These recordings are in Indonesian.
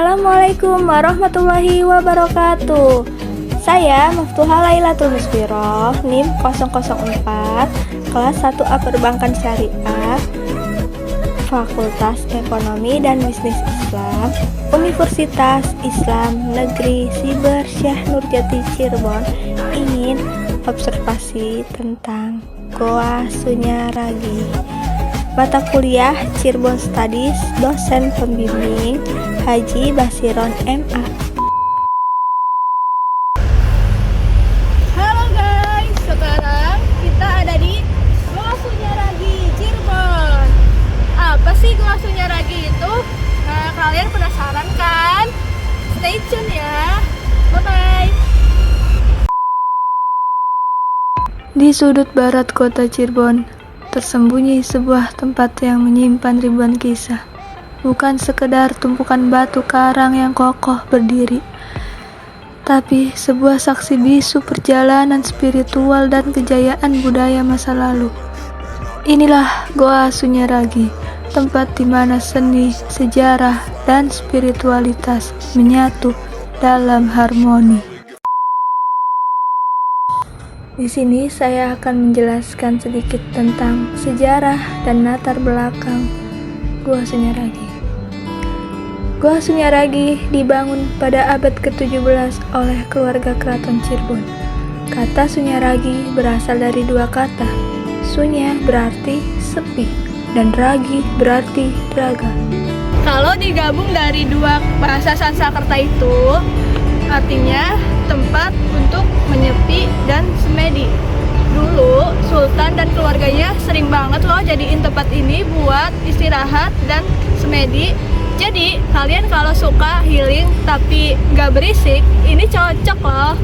Assalamualaikum warahmatullahi wabarakatuh. Saya Maftuha Lailatul Misfiroh, NIM 004, kelas 1A Perbankan Syariah, Fakultas Ekonomi dan Bisnis Islam, Universitas Islam Negeri Siber Syekh Nurjati Cirebon, ingin observasi tentang Goa Sunyaragi. Mata kuliah Cirebon Studies, dosen pembimbing Haji Basiron MA. Halo guys, sekarang kita ada di Goa Sunyaragi Cirebon. Apa sih Goa Sunyaragi itu? Nah, kalian penasaran kan? Stay tune ya. Bye-bye. Di sudut barat kota Cirebon, tersembunyi sebuah tempat yang menyimpan ribuan kisah. Bukan sekedar tumpukan batu karang yang kokoh berdiri, tapi sebuah saksi bisu perjalanan spiritual dan kejayaan budaya masa lalu. Inilah Goa Sunyaragi, tempat di mana seni, sejarah, dan spiritualitas menyatu dalam harmoni. Di sini saya akan menjelaskan sedikit tentang sejarah dan latar belakang Goa Sunyaragi. Goa Sunyaragi dibangun pada abad ke-17 oleh keluarga keraton Cirebon. Kata Sunyaragi berasal dari dua kata. Sunya berarti sepi dan ragi berarti draga. Kalau digabung dari dua bahasa Sanskerta itu, artinya tempat untuk menyepi dan semedi. Dulu Sultan dan keluarganya sering banget loh jadiin tempat ini buat istirahat dan semedi. Jadi kalian kalau suka healing tapi gak berisik, ini cocok loh.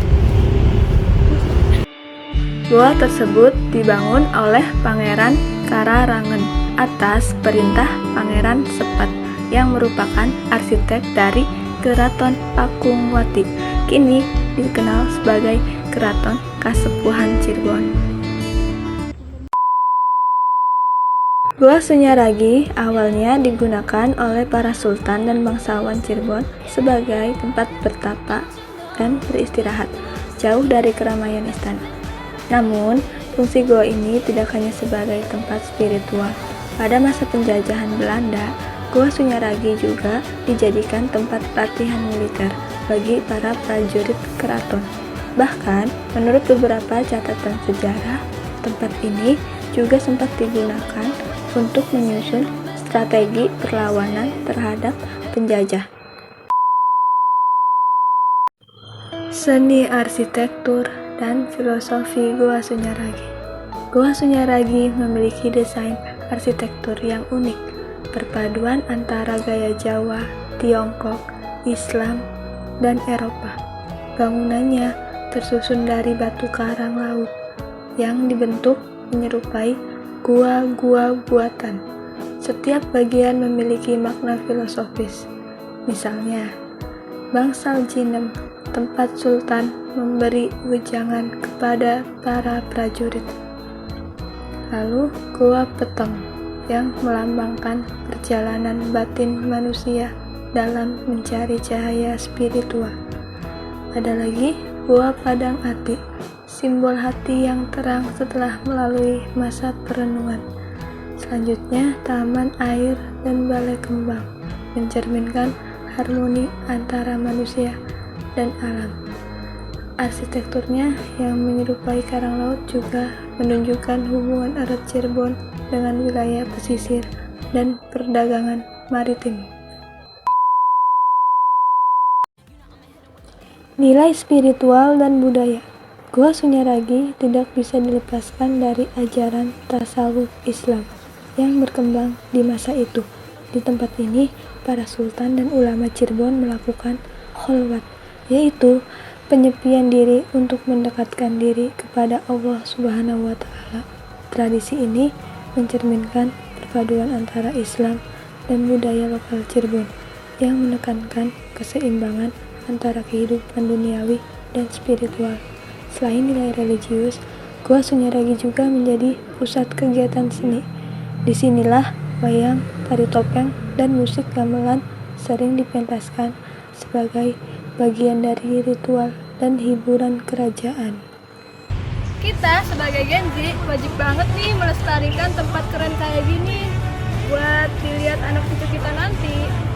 Goa tersebut dibangun oleh Pangeran Kararangen atas perintah Pangeran Sepat yang merupakan arsitek dari Keraton Pakungwati, kini dikenal sebagai Keraton Kasepuhan Cirebon. Goa Sunyaragi awalnya digunakan oleh para sultan dan bangsawan Cirebon sebagai tempat bertapa dan beristirahat, jauh dari keramaian istana. Namun, fungsi goa ini tidak hanya sebagai tempat spiritual. Pada masa penjajahan Belanda, Goa Sunyaragi juga dijadikan tempat latihan militer bagi para prajurit keraton. Bahkan, menurut beberapa catatan sejarah, tempat ini juga sempat digunakan untuk menyusun strategi perlawanan terhadap penjajah. Seni arsitektur dan filosofi Goa Sunyaragi. Goa Sunyaragi memiliki desain arsitektur yang unik, perpaduan antara gaya Jawa, Tiongkok, Islam, dan Eropa. Bangunannya tersusun dari batu karang laut yang dibentuk menyerupai gua-gua buatan. Setiap bagian memiliki makna filosofis. Misalnya, bangsal jinem, tempat sultan memberi wejangan kepada para prajurit. Lalu, gua peteng yang melambangkan perjalanan batin manusia dalam mencari cahaya spiritual. Ada lagi gua padang ati, simbol hati yang terang setelah melalui masa perenungan. Selanjutnya, taman air dan balai kembang mencerminkan harmoni antara manusia dan alam. Arsitekturnya yang menyerupai karang laut juga menunjukkan hubungan erat Cirebon dengan wilayah pesisir dan perdagangan maritim. Nilai spiritual dan budaya. Goa Sunyaragi tidak bisa dilepaskan dari ajaran tasawuf Islam yang berkembang di masa itu. Di tempat ini, para sultan dan ulama Cirebon melakukan kholwat, yaitu penyepian diri untuk mendekatkan diri kepada Allah Subhanahu wa Ta'ala. Tradisi ini mencerminkan perpaduan antara Islam dan budaya lokal Cirebon yang menekankan keseimbangan antara kehidupan duniawi dan spiritual. Selain nilai religius, Goa Sunyaragi juga menjadi pusat kegiatan seni. Disinilah wayang, tari topeng, dan musik gamelan sering dipentaskan sebagai bagian dari ritual dan hiburan kerajaan. Kita sebagai Gen Z wajib banget nih melestarikan tempat keren kayak gini buat dilihat anak cucu kita nanti.